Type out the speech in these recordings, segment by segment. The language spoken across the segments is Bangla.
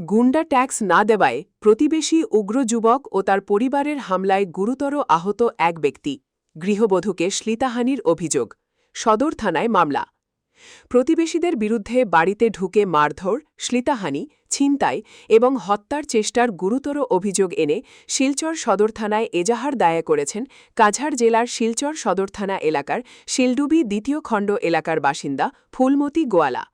গুন্ডা ট্যাক্স না দেওয়ায় প্রতিবেশী উগ্র যুবক ও তার পরিবারের হামলায় গুরুতর আহত এক ব্যক্তি, গৃহবধূকে শ্লীলতাহানির অভিযোগ, সদর থানায় মামলা। প্রতিবেশীদের বিরুদ্ধে বাড়িতে ঢুকে মারধর, শ্লীলতাহানি, ছিনতাই এবং হত্যার চেষ্টার গুরুতর অভিযোগ এনে শিলচর সদর থানায় এজাহার দায়ের করেছেন কাছাড় জেলার শিলচর সদর থানা এলাকার শিলডুবি দ্বিতীয় খণ্ড এলাকার বাসিন্দা ফুলমতি গোয়ালা।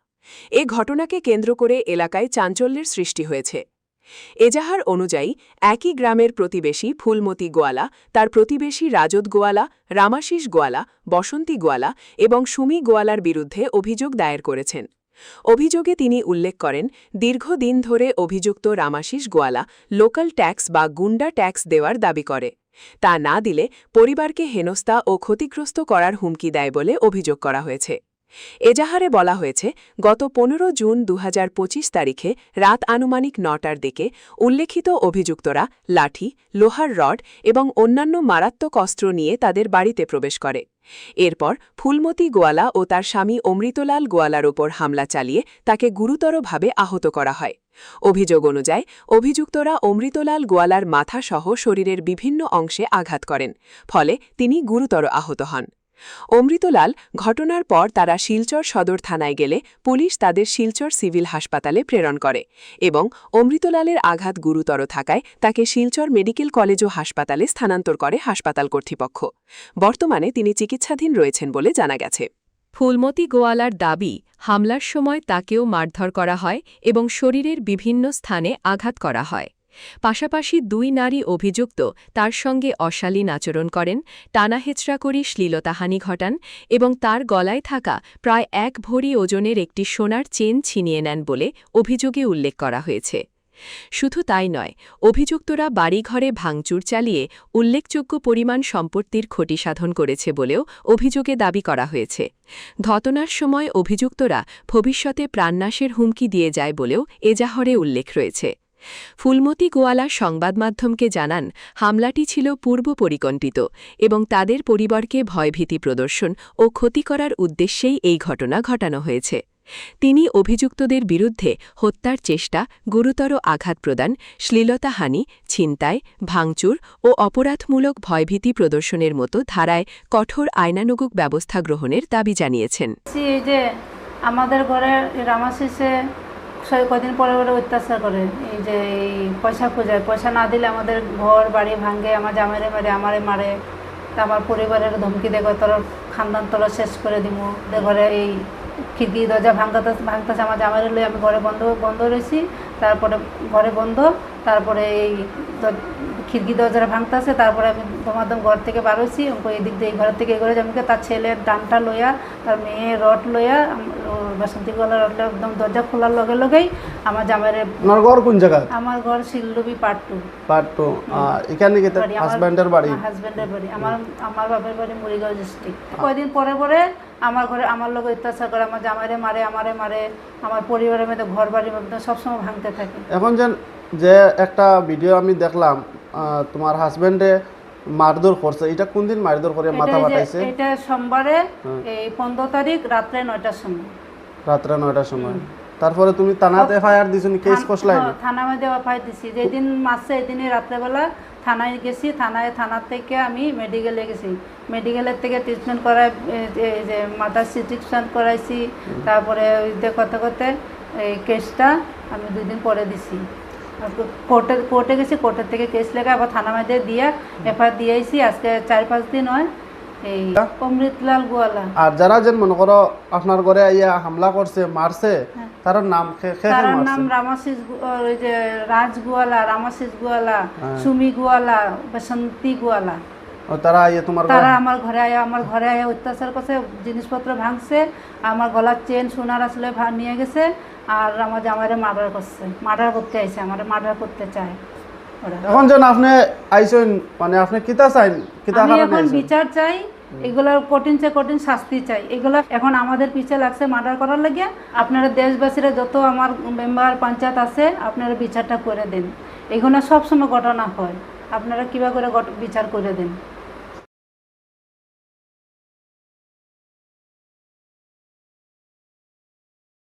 এ ঘটনাকে কেন্দ্র করে এলাকায় চাঞ্চল্যের সৃষ্টি হয়েছে। এজাহার অনুযায়ী একই গ্রামের প্রতিবেশী ফুলমতি গোয়ালা তার প্রতিবেশী রাজত গোয়ালা, রামাশিস গোয়ালা, বসন্তী গোয়ালা এবং সুমি গোয়ালার বিরুদ্ধে অভিযোগ দায়ের করেছেন। অভিযোগে তিনি উল্লেখ করেন, দীর্ঘদিন ধরে অভিযুক্ত রামাশিস গোয়ালা লোকাল ট্যাক্স বা গুন্ডা ট্যাক্স দেওয়ার দাবি করে। তা না দিলে পরিবারকে হেনস্থা ও ক্ষতিগ্রস্ত করার হুমকি দেয় বলে অভিযোগ করা হয়েছে। এজাহারে বলা হয়েছে, গত 15 জুন 2025 তারিখে রাত আনুমানিক 9টার দিকে উল্লেখিত অভিযুক্তরা লাঠি, লোহার রড এবং অন্যান্য মারাত্মক অস্ত্র নিয়ে তাদের বাড়িতে প্রবেশ করে। এরপর ফুলমতি গোয়ালা ও তার স্বামী অমৃতলাল গোয়ালার ওপর হামলা চালিয়ে তাকে গুরুতরভাবে আহত করা হয়। অভিযোগ অনুযায়ী অভিযুক্তরা অমৃতলাল গোয়ালার মাথাসহ শরীরের বিভিন্ন অংশে আঘাত করেন, ফলে তিনি গুরুতর আহত হন। অমৃতলাল ঘটনার পর তারা শিলচর সদর থানায় গেলে পুলিশ তাদের শিলচর সিভিল হাসপাতালে প্রেরণ করে এবং অমৃতলালের আঘাত গুরুতর থাকায় তাকে শিলচর মেডিকেল কলেজ ও হাসপাতালে স্থানান্তর করে হাসপাতাল কর্তৃপক্ষ। বর্তমানে তিনি চিকিৎসাধীন রয়েছেন বলে জানা গেছে। ফুলমতি গোয়ালার দাবি, হামলার সময় তাকেও মারধর করা হয় এবং শরীরের বিভিন্ন স্থানে আঘাত করা হয়। পাশাপাশি 2 নারী অভিযুক্ত তার সঙ্গে অশালীন আচরণ করেন, টানাহেচড়া করে শ্লীলতাহানি ঘটান এবং তার গলায় থাকা প্রায় 1 ভরি ওজনের একটি সোনার চেন ছিনিয়ে নেন বলে অভিযোগে উল্লেখ করা হয়েছে। শুধু তাই নয়, অভিযুক্তরা বাড়িঘরে ভাঙচুর চালিয়ে উল্লেখযোগ্য পরিমাণ সম্পত্তির ক্ষতি সাধন করেছে বলেও অভিযোগে দাবি করা হয়েছে। ঘটনার সময় অভিযুক্তরা ভবিষ্যতে প্রাণনাশের হুমকি দিয়ে যায় বলেও এজাহারে উল্লেখ রয়েছে। ফুলমতি গোয়ালা সংবাদমাধ্যমকে জানান, হামলাটি ছিল পূর্ব পরিকল্পিত এবং তাদের পরিবারকে ভয়ভীতি প্রদর্শন ও ক্ষতি করার উদ্দেশ্যেই এই ঘটনা ঘটানো হয়েছে। তিনি অভিযুক্তদের বিরুদ্ধে হত্যার চেষ্টা, গুরুতর আঘাত প্রদান, শ্লীলতাহানি, ছিনতাই, ভাঙচুর ও অপরাধমূলক ভয়ভীতি প্রদর্শনের মতো ধারায় কঠোর আইনানুগ ব্যবস্থা গ্রহণের দাবি জানিয়েছেন। আমাদের ঘরে রামাশিসে কদিন পরে পরে অত্যাচার করে, এই যে এই পয়সা খোঁজায়, পয়সা না দিলে আমাদের ঘর বাড়ি ভাঙে, আমার জামাইরে মারে, আমারে মারে, আমার পরিবারের ধমকি দেখো তোর খানদান তোরা শেষ করে দিব। ঘরে এই খিড়কি দরজা ভাঙতেছে, আমার জামাইরে লই আমি ঘরে বন্ধ রয়েছি, তারপরে ঘরে বন্ধ, তারপরে এই খিড়কি দরজাটা ভাঙতেছে, তারপরে আমি তোমার ঘর থেকে বার হয়েছি, এই দিক দিয়ে এই ঘরের থেকে এই ঘরে যাবো, তার ছেলের ডানটা লইয়া, তার মেয়ে রড লইয়া, বাসন্তী গলা রড লইয়া একদম দরজা খোলার লগেই আমার জামাইরে। আপনার ঘর কোন জায়গা? আমার ঘর শিলডুবি পার্ট 2। এখানে কি হাজবেন্ডের বাড়ি? হাজবেন্ডের বাড়ি, আমার বাপের বাড়ি মুড়িগাঁও ডিস্ট্রিক্ট। কয়েকদিন পরে আমার ঘরে আমার লোক অত্যাচার করে, আমার জামাইরে মারে, আমারে মারে, আমার পরিবারের মধ্যে ঘর বাড়ির মধ্যে সবসময় ভাঙতে থাকে। এখন যে একটা ভিডিও আমি দেখলাম, তোমার হাজবেন্ডে মারধর করছে, এটা কোন দিন মারধর করে মাথা ফাটাইছে? এটা সোমবারে এই 15 তারিখ রাত্রে 9টার সময়। রাত্রে 9টার সময়। তারপরে তুমি থানাতে এফআইআর দিছনি, কেস কসলাই? থানায় এফআইআর দিছি, যেদিন মাসে এদিনই রাত্রেবেলা থানায় গেছি। থানা থেকে আমি মেডিকেলে গেছি, মেডিকেলের থেকে ট্রিটমেন্ট করাই, যে মাথার সিটি স্ক্যান করাইছি, তারপরে করতে এই কেসটা আমি 2 দিন পরে দিছি। কোর্টে গেছি, কোর্টের থেকে কেস লেখা আবার থানা মধ্যে দিয়ে এফআইআর দিয়েছি। আজকে 4-5 দিন হয়। এই অমৃতলাল গোয়ালা। আর যারা মনে করো আপনার ঘরে আইয়া হামলা করছে, মারছে, তার নাম? তার নাম রামাশিস, ওই যে রাজ গোয়ালা, রামাশিস গোয়ালা, সুমি গোয়ালা, বসন্তী গোয়ালা। তারা আমার ঘরে আয়া অত্যাচার করছে, জিনিসপত্র ভাঙছে, আমার গলার চেন সোনার আসলে নিয়ে গেছে, আর আমার জামাইরে মার্ডার করতে আইছে, আমার মার্ডার করতে চায়। এখন আপনি আইছেন, মানে আপনি কিতা চাই? আমি এখন বিচার চাই, এগুলোর কঠিন শাস্তি চাই। এগুলো এখন আমাদের পিছে লাগছে মার্ডার করার লাগিয়া। আপনারা দেশবাসীরা যত আমার মেম্বার পঞ্চায়েত আছে, আপনারা বিচারটা করে দেন। এগুলো সবসময় ঘটনা হয়, আপনারা কিভাবে করে বিচার করে দেন।